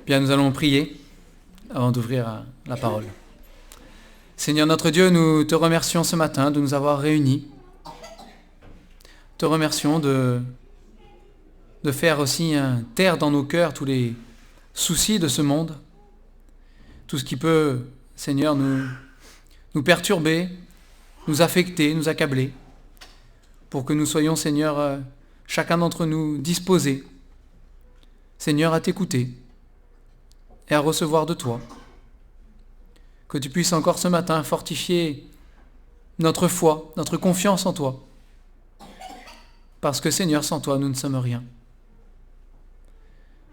Bien, nous allons prier avant d'ouvrir la parole. Seigneur notre Dieu, nous te remercions ce matin de nous avoir réunis. Te remercions de faire aussi taire dans nos cœurs tous les soucis de ce monde, tout ce qui peut, Seigneur, nous perturber, nous affecter, nous accabler, pour que nous soyons, Seigneur, chacun d'entre nous disposés, Seigneur, à t'écouter et à recevoir de toi. Que tu puisses encore ce matin fortifier notre foi, notre confiance en toi. Parce que Seigneur, sans toi, nous ne sommes rien.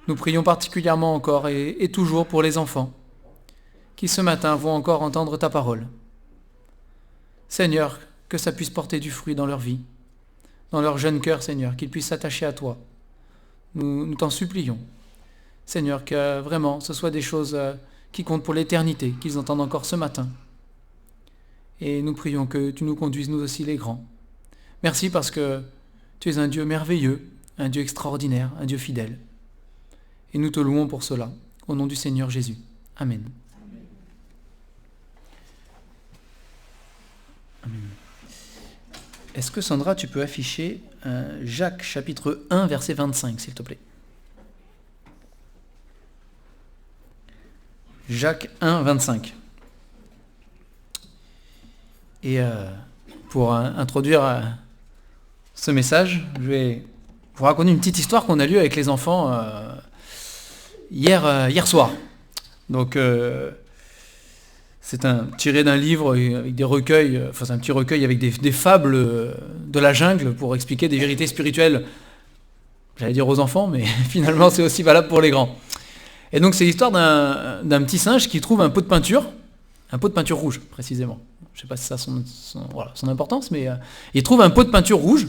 Nous prions particulièrement encore et toujours pour les enfants qui ce matin vont encore entendre ta parole. Seigneur, que ça puisse porter du fruit dans leur vie, dans leur jeune cœur, Seigneur, qu'ils puissent s'attacher à toi. Nous t'en supplions. Seigneur, que vraiment ce soit des choses qui comptent pour l'éternité, qu'ils entendent encore ce matin. Et nous prions que tu nous conduises, nous aussi les grands. Merci parce que tu es un Dieu merveilleux, un Dieu extraordinaire, un Dieu fidèle. Et nous te louons pour cela, au nom du Seigneur Jésus. Amen. Amen. Est-ce que Sandra, tu peux afficher Jacques chapitre 1, verset 25, s'il te plaît? Jacques 1, 25. Et pour introduire ce message, je vais vous raconter une petite histoire qu'on a lue avec les enfants hier soir. Donc, c'est tiré d'un livre avec des recueils, c'est un petit recueil avec des fables de la jungle pour expliquer des vérités spirituelles, j'allais dire aux enfants, mais finalement c'est aussi valable pour les grands. Et donc c'est l'histoire d'un petit singe qui trouve un pot de peinture rouge précisément. Je ne sais pas si ça a son importance, mais il trouve un pot de peinture rouge,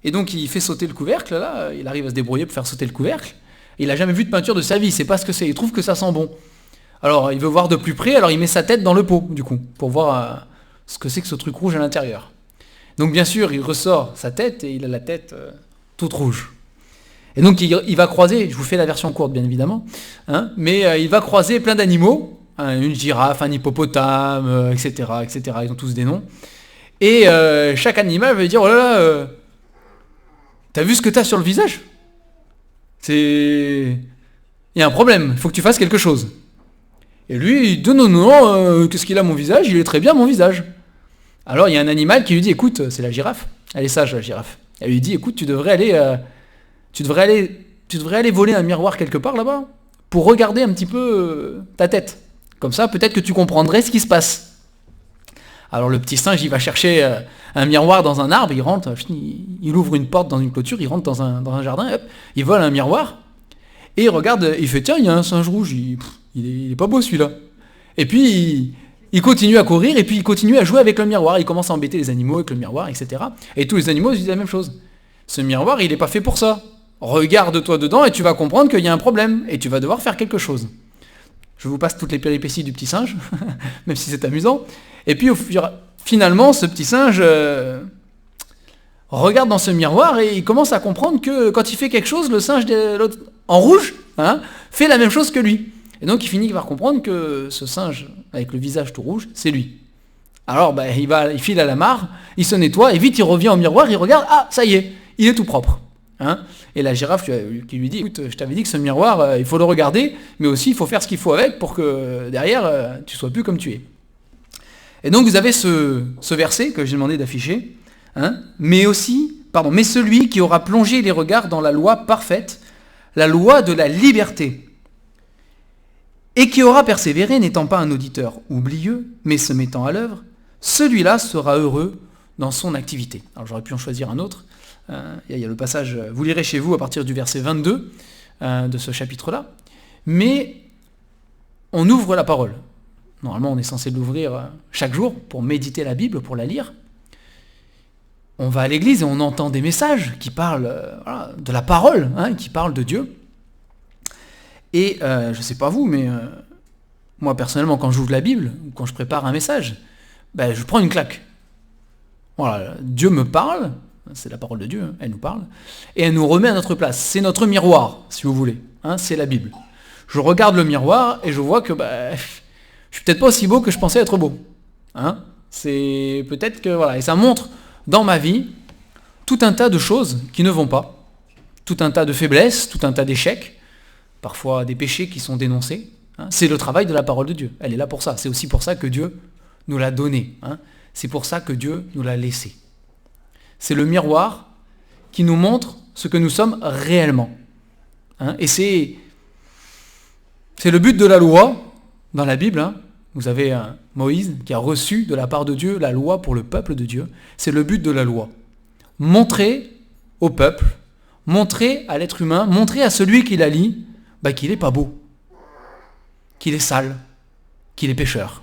et donc il fait sauter le couvercle, là, il arrive à se débrouiller pour faire sauter le couvercle, et il n'a jamais vu de peinture de sa vie, il ne sait pas ce que c'est, il trouve que ça sent bon. Alors il veut voir de plus près, alors il met sa tête dans le pot, du coup, pour voir ce que c'est que ce truc rouge à l'intérieur. Donc bien sûr, il ressort sa tête, et il a la tête toute rouge. Et donc il va croiser, je vous fais la version courte bien évidemment, mais il va croiser plein d'animaux, une girafe, un hippopotame, etc., ils ont tous des noms. Et chaque animal va lui dire, oh là là, t'as vu ce que t'as sur le visage ? Il y a un problème, il faut que tu fasses quelque chose. Et lui, il dit, non, qu'est-ce qu'il a mon visage ? Il est très bien mon visage. Alors il y a un animal qui lui dit, écoute, c'est la girafe, elle est sage la girafe. Elle lui dit, écoute, tu devrais aller voler un miroir quelque part là-bas pour regarder un petit peu ta tête. Comme ça, peut-être que tu comprendrais ce qui se passe. Alors le petit singe, il va chercher un miroir dans un arbre, il rentre, il ouvre une porte dans une clôture, il rentre dans un jardin, hop, il vole un miroir, et il regarde, il fait, tiens, il y a un singe rouge, il est pas beau celui-là. Et puis, il continue à courir, et puis il continue à jouer avec le miroir, il commence à embêter les animaux avec le miroir, etc. Et tous les animaux disent la même chose. Ce miroir, il n'est pas fait pour ça. Regarde-toi dedans et tu vas comprendre qu'il y a un problème et tu vas devoir faire quelque chose. Je vous passe toutes les péripéties du petit singe, même si c'est amusant. Et puis finalement, ce petit singe regarde dans ce miroir et il commence à comprendre que quand il fait quelque chose, le singe en rouge fait la même chose que lui. Et donc il finit par comprendre que ce singe avec le visage tout rouge, c'est lui. Alors il file à la mare, il se nettoie et vite il revient au miroir, il regarde, ah ça y est, il est tout propre. Et la girafe qui lui dit, écoute, je t'avais dit que ce miroir, il faut le regarder, mais aussi il faut faire ce qu'il faut avec pour que derrière, tu sois plus comme tu es. Et donc vous avez ce verset que j'ai demandé d'afficher, mais celui qui aura plongé les regards dans la loi parfaite, la loi de la liberté, et qui aura persévéré, n'étant pas un auditeur oublieux, mais se mettant à l'œuvre, celui-là sera heureux dans son activité. Alors j'aurais pu en choisir un autre. Il y a le passage, vous lirez chez vous à partir du verset 22 de ce chapitre-là. Mais on ouvre la parole. Normalement, on est censé l'ouvrir chaque jour pour méditer la Bible, pour la lire. On va à l'église et on entend des messages qui parlent de la parole, qui parlent de Dieu. Et je ne sais pas vous, mais moi personnellement, quand j'ouvre la Bible, ou quand je prépare un message, je prends une claque. Voilà, Dieu me parle, c'est la parole de Dieu, elle nous parle, et elle nous remet à notre place. C'est notre miroir, si vous voulez, c'est la Bible. je regarde le miroir et je vois que je suis peut-être pas aussi beau que je pensais être beau. Hein, c'est peut-être que voilà, et ça montre dans ma vie tout un tas de choses qui ne vont pas, tout un tas de faiblesses, tout un tas d'échecs, parfois des péchés qui sont dénoncés. Hein, c'est le travail de la parole de Dieu. Elle est là pour ça. C'est aussi pour ça que Dieu nous l'a donné. Hein, c'est pour ça que Dieu nous l'a laissé. C'est le miroir qui nous montre ce que nous sommes réellement. Hein, et c'est le but de la loi dans la Bible. Hein. Vous avez Moïse qui a reçu de la part de Dieu la loi pour le peuple de Dieu. C'est le but de la loi. Montrer au peuple, montrer à l'être humain, montrer à celui qui la lit, qu'il n'est pas beau, qu'il est sale, qu'il est pécheur.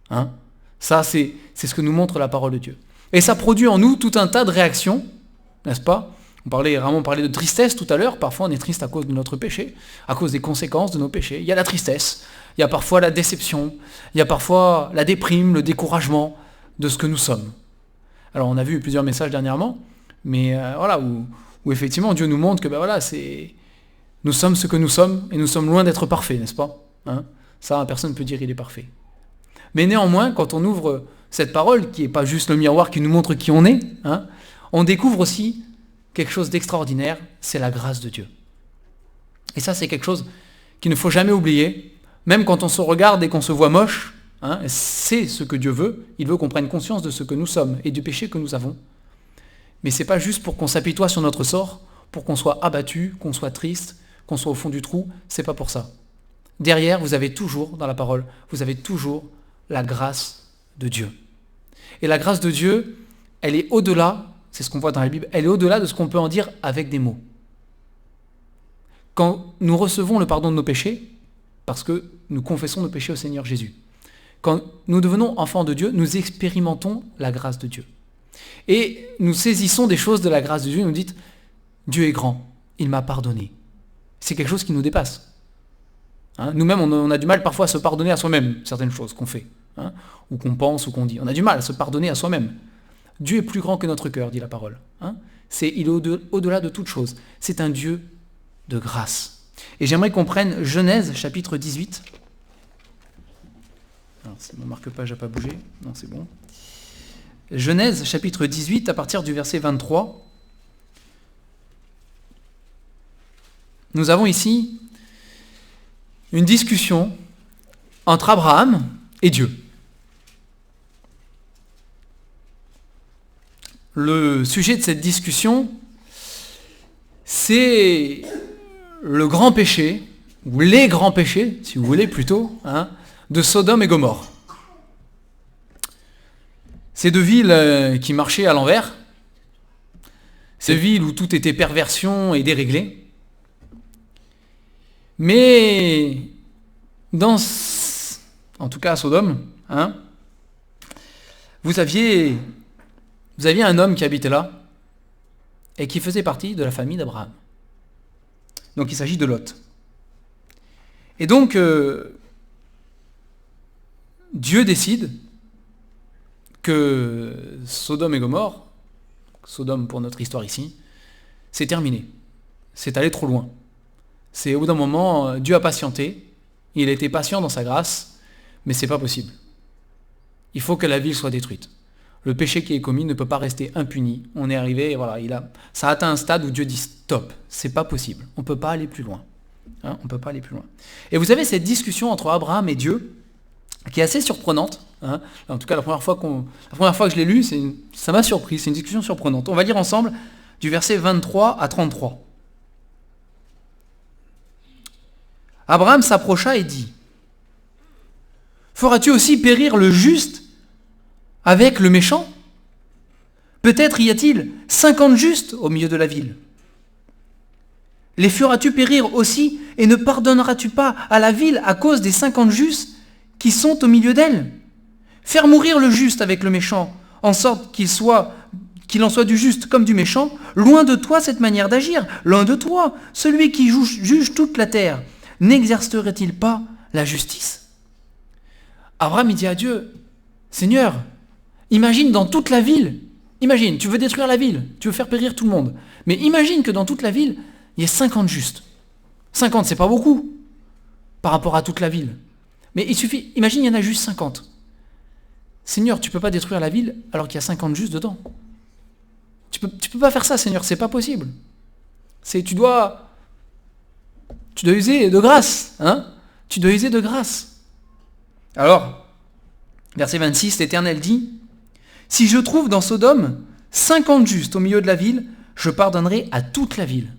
Hein, ça, c'est ce que nous montre la parole de Dieu. Et ça produit en nous tout un tas de réactions, n'est-ce pas ? On parlait de tristesse tout à l'heure. Parfois, on est triste à cause de notre péché, à cause des conséquences de nos péchés. Il y a la tristesse, il y a parfois la déception, il y a parfois la déprime, le découragement de ce que nous sommes. Alors, on a vu plusieurs messages dernièrement, mais où effectivement, Dieu nous montre que nous sommes ce que nous sommes, et nous sommes loin d'être parfaits, n'est-ce pas ? Hein ? Ça, personne ne peut dire qu'il est parfait. Mais néanmoins, quand on ouvre cette parole, qui n'est pas juste le miroir qui nous montre qui on est, hein, on découvre aussi quelque chose d'extraordinaire, c'est la grâce de Dieu. Et ça, c'est quelque chose qu'il ne faut jamais oublier, même quand on se regarde et qu'on se voit moche, hein, c'est ce que Dieu veut, il veut qu'on prenne conscience de ce que nous sommes et du péché que nous avons. Mais ce n'est pas juste pour qu'on s'apitoie sur notre sort, pour qu'on soit abattu, qu'on soit triste, qu'on soit au fond du trou, c'est pas pour ça. Derrière, vous avez toujours, dans la parole, vous avez toujours la grâce de Dieu. Et la grâce de Dieu, elle est au-delà, c'est ce qu'on voit dans la Bible, elle est au-delà de ce qu'on peut en dire avec des mots. Quand nous recevons le pardon de nos péchés, parce que nous confessons nos péchés au Seigneur Jésus, quand nous devenons enfants de Dieu, nous expérimentons la grâce de Dieu. Et nous saisissons des choses de la grâce de Dieu, nous dites, Dieu est grand, il m'a pardonné. C'est quelque chose qui nous dépasse. Hein, nous-mêmes, on a du mal parfois à se pardonner à soi-même, certaines choses qu'on fait, hein, ou qu'on pense, ou qu'on dit. On a du mal à se pardonner à soi-même. Dieu est plus grand que notre cœur, dit la parole. Hein. Il est au-delà de toute chose. C'est un Dieu de grâce. Et j'aimerais qu'on prenne Genèse, chapitre 18. Alors, si mon marque-page n'a pas bougé, non, c'est bon. Genèse, chapitre 18, à partir du verset 23. Nous avons ici une discussion entre Abraham et Dieu. Le sujet de cette discussion, c'est le grand péché, ou les grands péchés, si vous voulez plutôt, hein, de Sodome et Gomorrhe. Ces deux villes qui marchaient à l'envers, ces villes où tout était perversion et déréglé. Mais en tout cas à Sodome, hein, vous aviez un homme qui habitait là et qui faisait partie de la famille d'Abraham. Donc il s'agit de Lot. Et donc Dieu décide que Sodome et Gomorrhe, Sodome pour notre histoire ici, c'est terminé. C'est allé trop loin. C'est au bout d'un moment, Dieu a patienté, il a été patient dans sa grâce, mais c'est pas possible. Il faut que la ville soit détruite. Le péché qui est commis ne peut pas rester impuni. On est arrivé, ça a atteint un stade où Dieu dit stop, c'est pas possible, on ne peut pas aller plus loin. Hein, on peut pas aller plus loin. Et vous avez cette discussion entre Abraham et Dieu, qui est assez surprenante. Hein. En tout cas, la première fois que je l'ai lu, ça m'a surpris, c'est une discussion surprenante. On va lire ensemble du verset 23 à 33. Abraham s'approcha et dit, « Feras-tu aussi périr le juste avec le méchant ? Peut-être y a-t-il 50 justes au milieu de la ville. Les feras-tu périr aussi et ne pardonneras-tu pas à la ville à cause des 50 justes qui sont au milieu d'elle ? Faire mourir le juste avec le méchant, en sorte qu'il en soit du juste comme du méchant, loin de toi cette manière d'agir, loin de toi, celui qui juge toute la terre. N'exercerait-il pas la justice ? Abraham, il dit à Dieu, Seigneur, imagine dans toute la ville, imagine, tu veux détruire la ville, tu veux faire périr tout le monde, mais imagine que dans toute la ville, il y ait 50 justes. 50, c'est pas beaucoup. par rapport à toute la ville. Mais il suffit, imagine, il y en a juste 50. Seigneur, tu ne peux pas détruire la ville alors qu'il y a 50 justes dedans. Tu peux pas faire ça, Seigneur, c'est pas possible. Tu dois user de grâce, hein? Tu dois user de grâce. Alors, verset 26, l'Éternel dit, « Si je trouve dans Sodome 50 justes au milieu de la ville, je pardonnerai à toute la ville,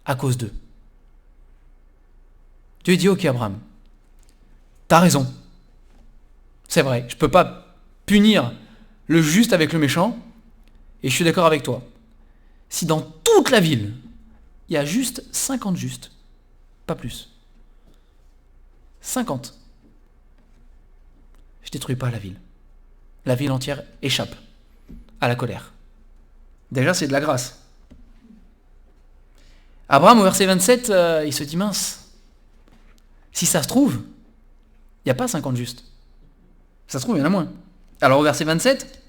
à cause d'eux. » Dieu dit, « Ok, Abraham, t'as raison. C'est vrai, je ne peux pas punir le juste avec le méchant, et je suis d'accord avec toi. Si dans toute la ville, il y a juste 50 justes, pas plus. 50. Je ne détruis pas la ville. La ville entière échappe à la colère. Déjà, c'est de la grâce. Abraham, au verset 27, il se dit, mince, si ça se trouve, il n'y a pas 50 justes. Ça se trouve, il y en a moins. Alors au verset 27,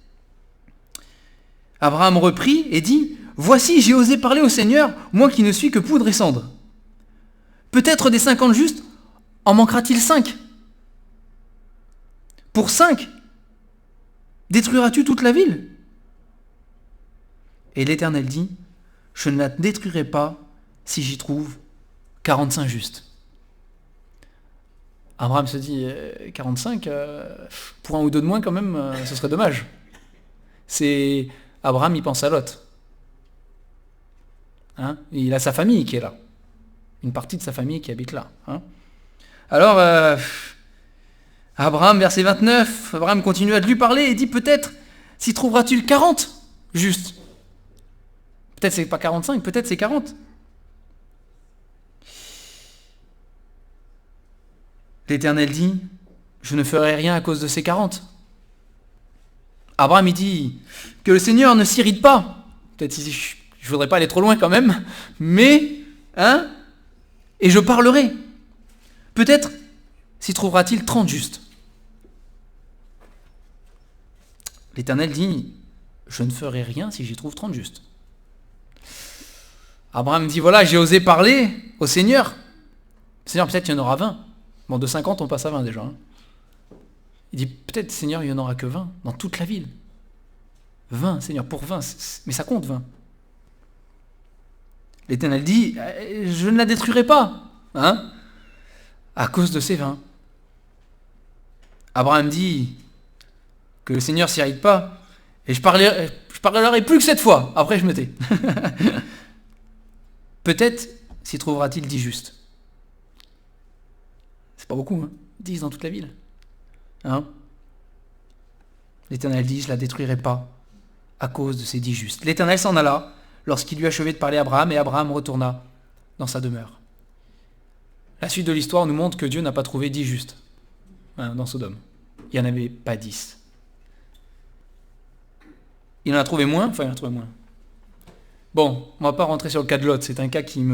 Abraham reprit et dit, « Voici, j'ai osé parler au Seigneur, moi qui ne suis que poudre et cendre. Peut-être des 50 justes, en manquera-t-il 5 ? Pour 5, détruiras-tu toute la ville ? » Et l'Éternel dit, « Je ne la détruirai pas si j'y trouve 45 justes. » Abraham se dit, 45, pour un ou deux de moins quand même, ce serait dommage. Abraham, il pense à Lot. Hein, il a sa famille qui est là. Une partie de sa famille qui habite là. Hein. Alors, Abraham, verset 29, Abraham continue à lui parler et dit, peut-être, s'y trouvera-t-il 40 juste. Peut-être c'est pas 45, peut-être c'est 40. L'Éternel dit, je ne ferai rien à cause de ces 40. Abraham, il dit, que le Seigneur ne s'irrite pas. Peut-être je ne voudrais pas aller trop loin quand même, mais, hein, et je parlerai. Peut-être s'y trouvera-t-il 30 justes. L'Éternel dit, je ne ferai rien si j'y trouve 30 justes. Abraham dit, voilà, j'ai osé parler au Seigneur. Seigneur, peut-être il y en aura 20. Bon, de 50, on passe à 20 déjà. Hein. Il dit, peut-être, Seigneur, il n'y en aura que 20 dans toute la ville. 20, Seigneur, pour 20, mais ça compte 20. L'Éternel dit, je ne la détruirai pas, hein, à cause de ces 20. Abraham dit que le Seigneur ne s'irrite pas, et je parlerai plus que cette fois, après je me tais. Peut-être s'y trouvera-t-il 10 justes. C'est pas beaucoup, hein, 10 dans toute la ville. Hein? L'Éternel dit, je ne la détruirai pas à cause de ces 10 justes. L'Éternel s'en alla lorsqu'il eut achevé de parler à Abraham, et Abraham retourna dans sa demeure. La suite de l'histoire nous montre que Dieu n'a pas trouvé 10 justes, hein, dans Sodome. Il n'y en avait pas 10. Il en a trouvé moins, Bon, on ne va pas rentrer sur le cas de Lot, c'est un cas qui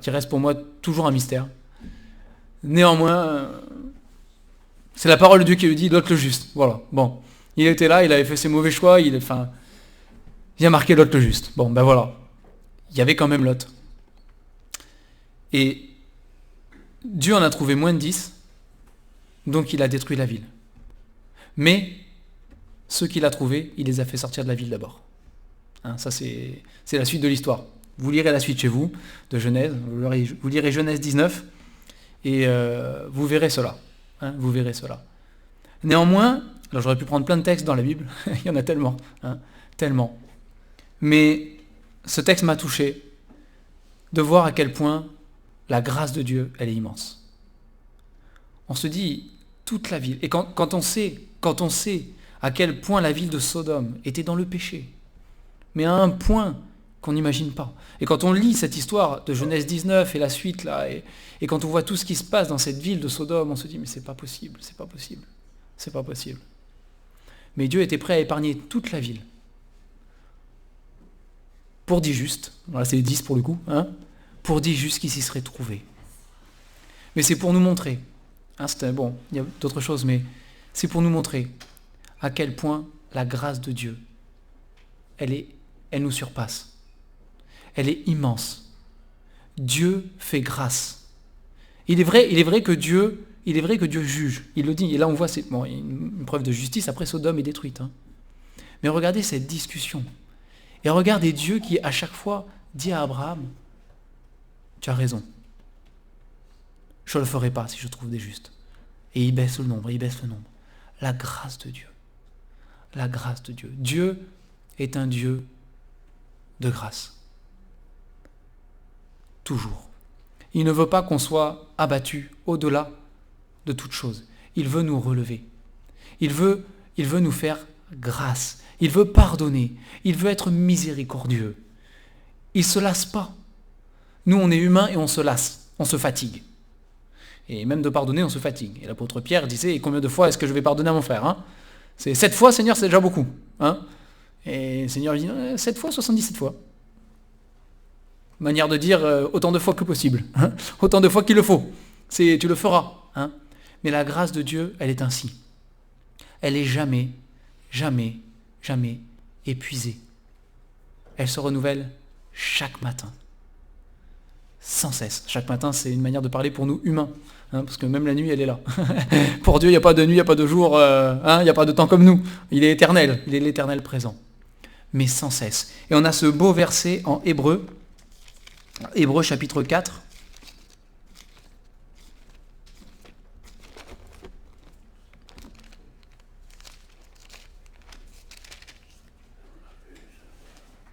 reste pour moi toujours un mystère. Néanmoins, c'est la parole de Dieu qui lui dit, Lot le juste. Voilà, bon. Il était là, il avait fait ses mauvais choix, il a marqué Lot le juste. Bon, ben voilà. Il y avait quand même Lot. Et Dieu en a trouvé moins de 10, donc il a détruit la ville. Mais ceux qu'il a trouvés, il les a fait sortir de la ville d'abord. Hein, ça, c'est la suite de l'histoire. Vous lirez la suite chez vous, de Genèse, vous lirez Genèse 19, et vous verrez cela. Hein, vous verrez cela. Néanmoins, alors j'aurais pu prendre plein de textes dans la Bible, il y en a tellement, hein, tellement. Mais ce texte m'a touché de voir à quel point la grâce de Dieu, elle est immense. On se dit, toute la ville, et quand on sait à quel point la ville de Sodome était dans le péché, mais à un point qu'on n'imagine pas. Et quand on lit cette histoire de Genèse 19 et la suite, là, et quand on voit tout ce qui se passe dans cette ville de Sodome, on se dit, mais c'est pas possible. Mais Dieu était prêt à épargner toute la ville. Pour 10 justes, voilà, c'est 10 pour le coup, hein, pour 10 justes qui s'y seraient trouvés. Mais c'est pour nous montrer, hein, bon, il y a d'autres choses, mais c'est pour nous montrer à quel point la grâce de Dieu, elle nous surpasse. Elle est immense. Dieu fait grâce. il est vrai que Dieu juge. Il le dit. Et là, on voit, il y a une preuve de justice. Après, Sodome est détruite. Hein. Mais regardez cette discussion. Et regardez Dieu qui, à chaque fois, dit à Abraham, tu as raison. Je ne le ferai pas si je trouve des justes. Et il baisse le nombre. La grâce de Dieu. La grâce de Dieu. Dieu est un Dieu de grâce. Toujours. Il ne veut pas qu'on soit abattu au-delà de toute chose. Il veut nous relever. Il veut nous faire grâce. Il veut pardonner. Il veut être miséricordieux. Il ne se lasse pas. Nous, on est humains et on se lasse. On se fatigue. Et même de pardonner, on se fatigue. Et l'apôtre Pierre disait, combien de fois est-ce que je vais pardonner à mon frère, hein? C'est 7 fois, Seigneur, c'est déjà beaucoup. Hein? Et le Seigneur dit, 7 fois, 77 fois. Manière de dire autant de fois que possible. Hein? Autant de fois qu'il le faut. Tu le feras. Hein? Mais la grâce de Dieu, elle est ainsi. Elle est jamais, jamais, jamais épuisée. Elle se renouvelle chaque matin. Sans cesse. Chaque matin, c'est une manière de parler pour nous humains. Hein, parce que même la nuit, elle est là. Pour Dieu, il n'y a pas de nuit, il n'y a pas de jour, il n'y a pas de temps comme nous. Il est éternel, il est l'éternel présent. Mais sans cesse. Et on a ce beau verset en Hébreu, Hébreu chapitre 4.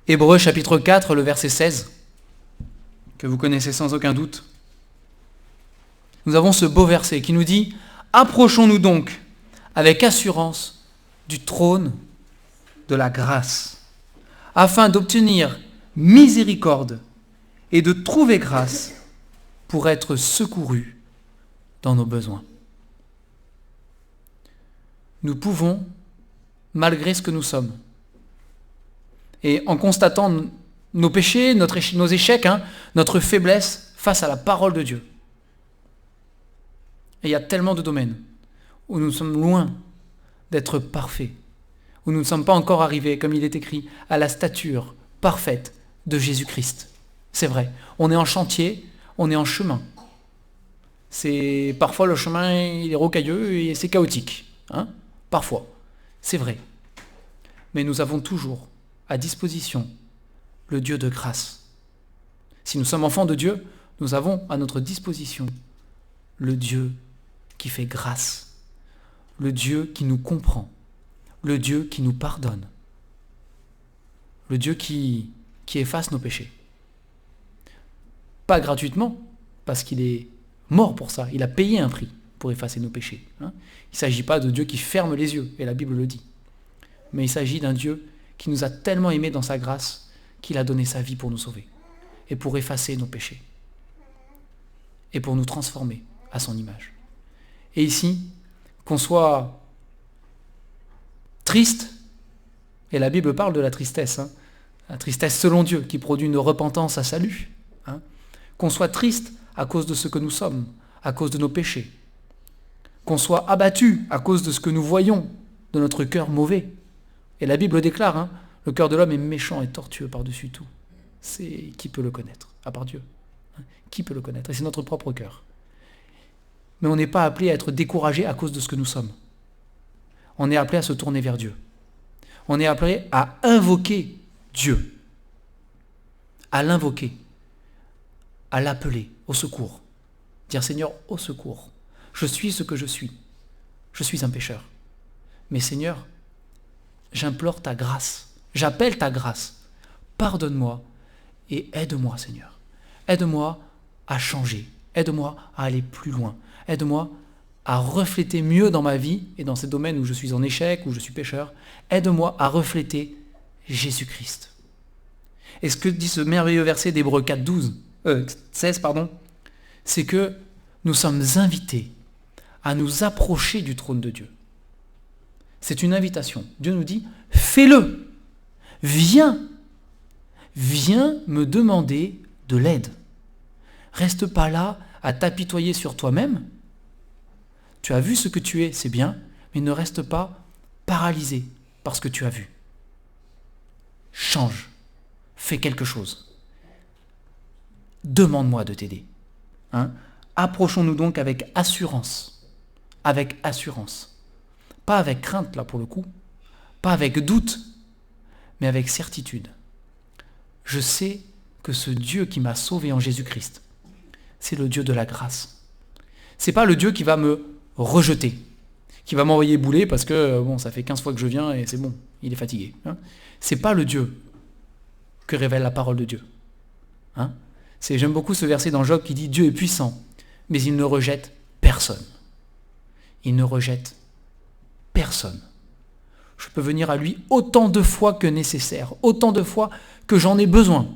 Hébreu chapitre 4, le verset 16, que vous connaissez sans aucun doute. Nous avons ce beau verset qui nous dit « Approchons-nous donc avec assurance du trône de la grâce, afin d'obtenir miséricorde et de trouver grâce pour être secourus dans nos besoins. » Nous pouvons, malgré ce que nous sommes, et en constatant nos péchés, nos échecs, notre faiblesse face à la parole de Dieu. Et il y a tellement de domaines où nous sommes loin d'être parfaits, où nous ne sommes pas encore arrivés, comme il est écrit, à la stature parfaite de Jésus-Christ. C'est vrai, on est en chantier, on est en chemin. Parfois le chemin il est rocailleux et c'est chaotique. Parfois, c'est vrai. Mais nous avons toujours à disposition le Dieu de grâce. Si nous sommes enfants de Dieu, nous avons à notre disposition le Dieu qui fait grâce, le Dieu qui nous comprend, le Dieu qui nous pardonne, le Dieu qui efface nos péchés. Pas gratuitement, parce qu'il est mort pour ça, il a payé un prix pour effacer nos péchés. Il ne s'agit pas de Dieu qui ferme les yeux, et la Bible le dit, mais il s'agit d'un Dieu qui nous a tellement aimés dans sa grâce qu'il a donné sa vie pour nous sauver et pour effacer nos péchés et pour nous transformer à son image. Et ici, qu'on soit triste, et la Bible parle de la tristesse, la tristesse selon Dieu qui produit une repentance à salut, qu'on soit triste à cause de ce que nous sommes, à cause de nos péchés, qu'on soit abattu à cause de ce que nous voyons, de notre cœur mauvais. Et la Bible déclare, le cœur de l'homme est méchant et tortueux par-dessus tout. Qui peut le connaître, à part Dieu? Qui peut le connaître? Et c'est notre propre cœur. Mais on n'est pas appelé à être découragé à cause de ce que nous sommes. On est appelé à se tourner vers Dieu. On est appelé à invoquer Dieu. À l'invoquer. À l'appeler au secours. Dire Seigneur, au secours. Je suis ce que je suis. Je suis un pécheur. Mais Seigneur, j'implore ta grâce. J'appelle ta grâce. Pardonne-moi et aide-moi, Seigneur. Aide-moi à changer. Aide-moi à aller plus loin. Aide-moi à refléter mieux dans ma vie et dans ces domaines où je suis en échec, où je suis pécheur. Aide-moi à refléter Jésus-Christ. Et ce que dit ce merveilleux verset d'Hébreux 16, c'est que nous sommes invités à nous approcher du trône de Dieu. C'est une invitation. Dieu nous dit, fais-le. Viens me demander de l'aide. Reste pas là à t'apitoyer sur toi-même. Tu as vu ce que tu es, c'est bien, mais ne reste pas paralysé par ce que tu as vu. Change. Fais quelque chose. Demande-moi de t'aider. Approchons-nous donc avec assurance. Avec assurance. Pas avec crainte, là, pour le coup. Pas avec doute, mais avec certitude. Je sais que ce Dieu qui m'a sauvé en Jésus-Christ, c'est le Dieu de la grâce. C'est pas le Dieu qui va me rejeter, qui va m'envoyer bouler parce que, bon, ça fait 15 fois que je viens et c'est bon, il est fatigué. Hein. C'est pas le Dieu que révèle la parole de Dieu. Hein. J'aime beaucoup ce verset dans Job qui dit « Dieu est puissant, mais il ne rejette personne. » Il ne rejette personne. Je peux venir à lui autant de fois que nécessaire, autant de fois que j'en ai besoin.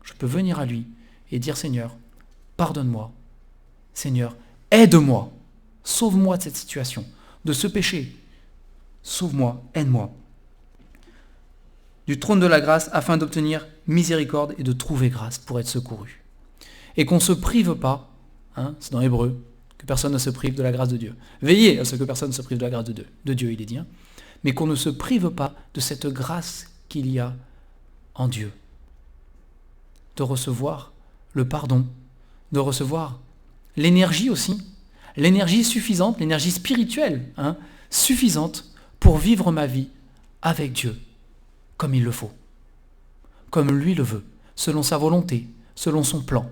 Je peux venir à lui et dire « Seigneur, pardonne-moi. Seigneur, aide-moi. Sauve-moi de cette situation, de ce péché. Sauve-moi, aide-moi. » Du trône de la grâce afin d'obtenir miséricorde et de trouver grâce pour être secouru. Et qu'on ne se prive pas, hein, c'est dans Hébreu, que personne ne se prive de la grâce de Dieu. Veillez à ce que personne ne se prive de la grâce de Dieu, il est dit. Hein, mais qu'on ne se prive pas de cette grâce qu'il y a en Dieu. De recevoir le pardon, de recevoir l'énergie aussi, l'énergie suffisante, l'énergie spirituelle, hein, suffisante pour vivre ma vie avec Dieu, comme il le faut, comme lui le veut, selon sa volonté, selon son plan.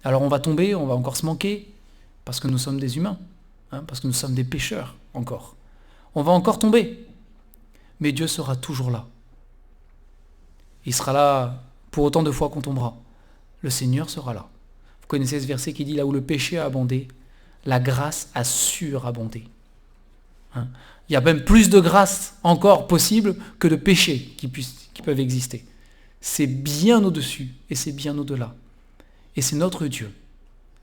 Alors on va tomber, on va encore se manquer, parce que nous sommes des humains, hein, parce que nous sommes des pécheurs encore. On va encore tomber, mais Dieu sera toujours là. Il sera là pour autant de fois qu'on tombera. Le Seigneur sera là. Vous connaissez ce verset qui dit « Là où le péché a abondé, la grâce a surabondé. » Hein. Il y a même plus de grâce encore possible que de péchés qui peuvent exister. C'est bien au-dessus et c'est bien au-delà. Et c'est notre Dieu.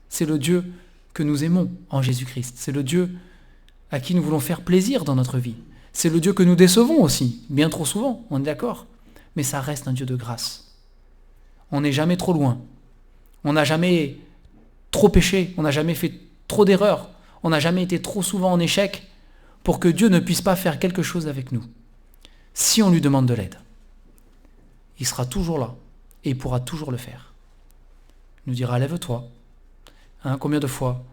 C'est le Dieu que nous aimons en Jésus-Christ. C'est le Dieu à qui nous voulons faire plaisir dans notre vie. C'est le Dieu que nous décevons aussi, bien trop souvent, on est d'accord. Mais ça reste un Dieu de grâce. On n'est jamais trop loin. On n'a jamais trop péché. On n'a jamais fait trop d'erreurs. On n'a jamais été trop souvent en échec pour que Dieu ne puisse pas faire quelque chose avec nous. Si on lui demande de l'aide, il sera toujours là et il pourra toujours le faire. Il nous dira « Lève-toi ». Hein, combien de fois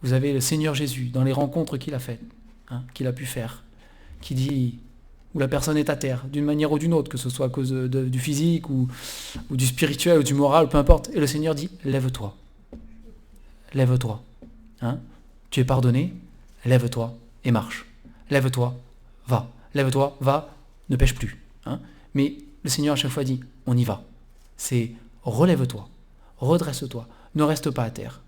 vous avez le Seigneur Jésus dans les rencontres qu'il a faites, hein, qu'il a pu faire, qui dit où la personne est à terre, d'une manière ou d'une autre, que ce soit à cause du physique ou du spirituel ou du moral, peu importe. Et le Seigneur dit « Lève-toi. Lève-toi. Hein, tu es pardonné, lève-toi et marche. Lève-toi, va. Lève-toi, va, ne pêche plus. Hein. » Mais le Seigneur à chaque fois dit « On y va. » C'est « Relève-toi, redresse-toi, ne reste pas à terre. »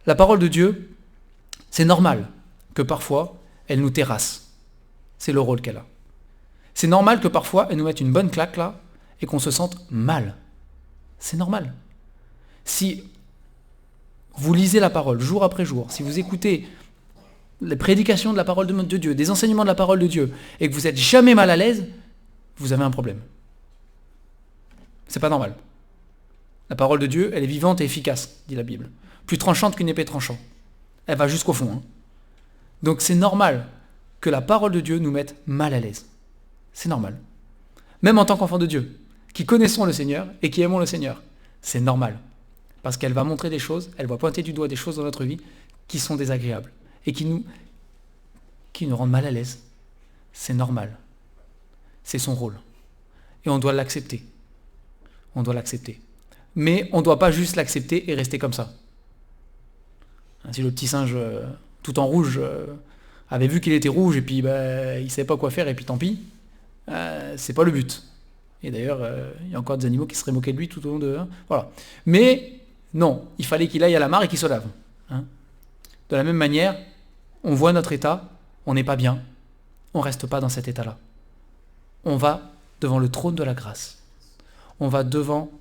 La parole de Dieu, c'est normal que parfois, elle nous terrasse. C'est le rôle qu'elle a. C'est normal que parfois, elle nous mette une bonne claque là, et qu'on se sente mal. C'est normal. Si vous lisez la parole jour après jour, si vous écoutez les prédications de la parole de Dieu, des enseignements de la parole de Dieu, et que vous n'êtes jamais mal à l'aise, vous avez un problème. C'est pas normal. La parole de Dieu, elle est vivante et efficace, dit la Bible. Plus tranchante qu'une épée tranchante. Elle va jusqu'au fond. Hein. Donc c'est normal que la parole de Dieu nous mette mal à l'aise. C'est normal. Même en tant qu'enfant de Dieu, qui connaissons le Seigneur et qui aimons le Seigneur, c'est normal. Parce qu'elle va montrer des choses, elle va pointer du doigt des choses dans notre vie qui sont désagréables et qui nous rendent mal à l'aise. C'est normal. C'est son rôle. Et on doit l'accepter. On doit l'accepter. Mais on ne doit pas juste l'accepter et rester comme ça. Si le petit singe, tout en rouge, avait vu qu'il était rouge et puis il ne savait pas quoi faire et puis tant pis, c'est pas le but. Et d'ailleurs, il y a encore des animaux qui seraient moqués de lui tout au long de... Hein, voilà. Mais non, il fallait qu'il aille à la mare et qu'il se lave. Hein. De la même manière, on voit notre état, on n'est pas bien, on ne reste pas dans cet état-là. On va devant le trône de la grâce. On va devant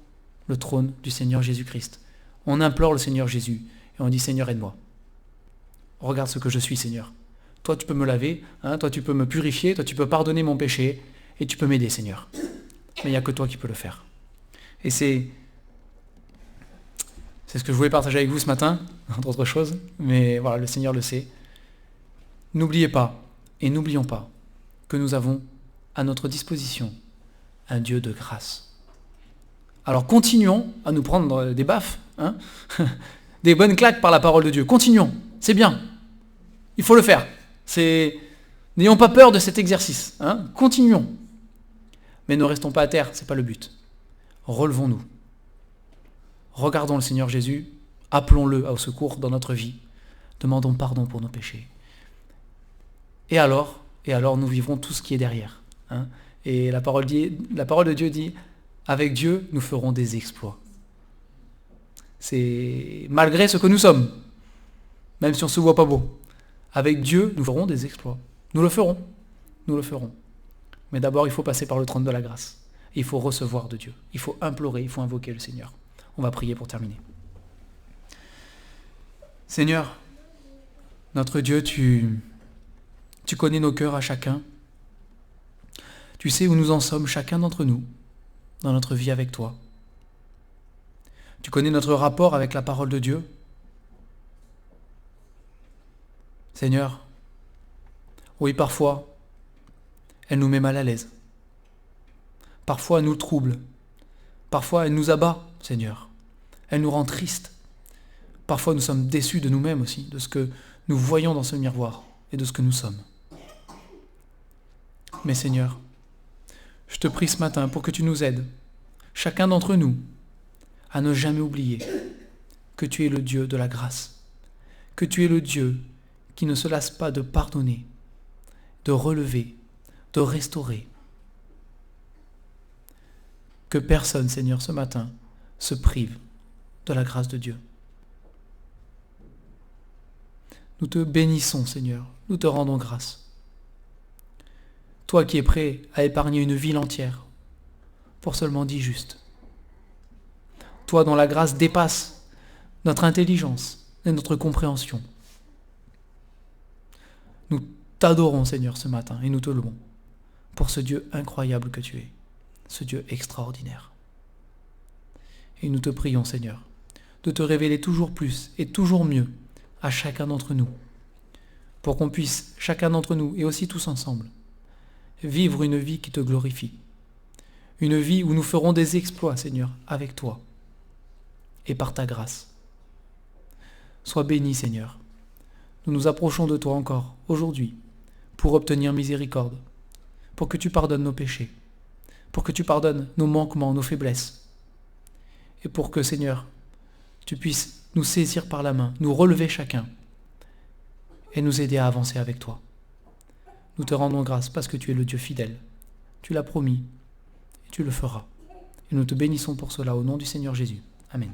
le trône du Seigneur Jésus-Christ. On implore le Seigneur Jésus et on dit « Seigneur, aide-moi. Regarde ce que je suis, Seigneur. Toi, tu peux me laver, hein, toi, tu peux me purifier, toi, tu peux pardonner mon péché et tu peux m'aider, Seigneur. Mais il n'y a que toi qui peux le faire. » Et c'est ce que je voulais partager avec vous ce matin, entre autres choses, mais voilà, le Seigneur le sait. N'oubliez pas, et n'oublions pas, que nous avons à notre disposition un Dieu de grâce. Alors continuons à nous prendre des baffes, hein, des bonnes claques par la parole de Dieu. Continuons, c'est bien. Il faut le faire. N'ayons pas peur de cet exercice. Hein. Continuons. Mais ne restons pas à terre, ce n'est pas le but. Relevons-nous. Regardons le Seigneur Jésus, appelons-le au secours dans notre vie. Demandons pardon pour nos péchés. Et alors nous vivrons tout ce qui est derrière. Hein. Et la parole de Dieu dit, avec Dieu, nous ferons des exploits. C'est malgré ce que nous sommes, même si on ne se voit pas beau. Avec Dieu, nous ferons des exploits. Nous le ferons. Mais d'abord, il faut passer par le trône de la grâce. Il faut recevoir de Dieu. Il faut implorer, il faut invoquer le Seigneur. On va prier pour terminer. Seigneur, notre Dieu, tu connais nos cœurs à chacun. Tu sais où nous en sommes, chacun d'entre nous, dans notre vie avec toi. Tu connais notre rapport avec la parole de Dieu. Seigneur, oui, parfois, elle nous met mal à l'aise. Parfois, elle nous trouble. Parfois, elle nous abat, Seigneur. Elle nous rend tristes. Parfois, nous sommes déçus de nous-mêmes aussi, de ce que nous voyons dans ce miroir et de ce que nous sommes. Mais Seigneur, je te prie ce matin pour que tu nous aides, chacun d'entre nous, à ne jamais oublier que tu es le Dieu de la grâce, que tu es le Dieu qui ne se lasse pas de pardonner, de relever, de restaurer. Que personne, Seigneur, ce matin, se prive de la grâce de Dieu. Nous te bénissons, Seigneur, nous te rendons grâce. Toi qui es prêt à épargner une ville entière pour seulement 10 justes. Toi dont la grâce dépasse notre intelligence et notre compréhension. Nous t'adorons, Seigneur, ce matin et nous te louons pour ce Dieu incroyable que tu es, ce Dieu extraordinaire. Et nous te prions, Seigneur, de te révéler toujours plus et toujours mieux à chacun d'entre nous, pour qu'on puisse, chacun d'entre nous, et aussi tous ensemble, vivre une vie qui te glorifie, une vie où nous ferons des exploits, Seigneur, avec toi, et par ta grâce. Sois béni, Seigneur. Nous nous approchons de toi encore, aujourd'hui, pour obtenir miséricorde, pour que tu pardonnes nos péchés, pour que tu pardonnes nos manquements, nos faiblesses, et pour que, Seigneur, tu puisses nous saisir par la main, nous relever chacun, et nous aider à avancer avec toi. Nous te rendons grâce parce que tu es le Dieu fidèle. Tu l'as promis, et tu le feras. Et nous te bénissons pour cela au nom du Seigneur Jésus. Amen.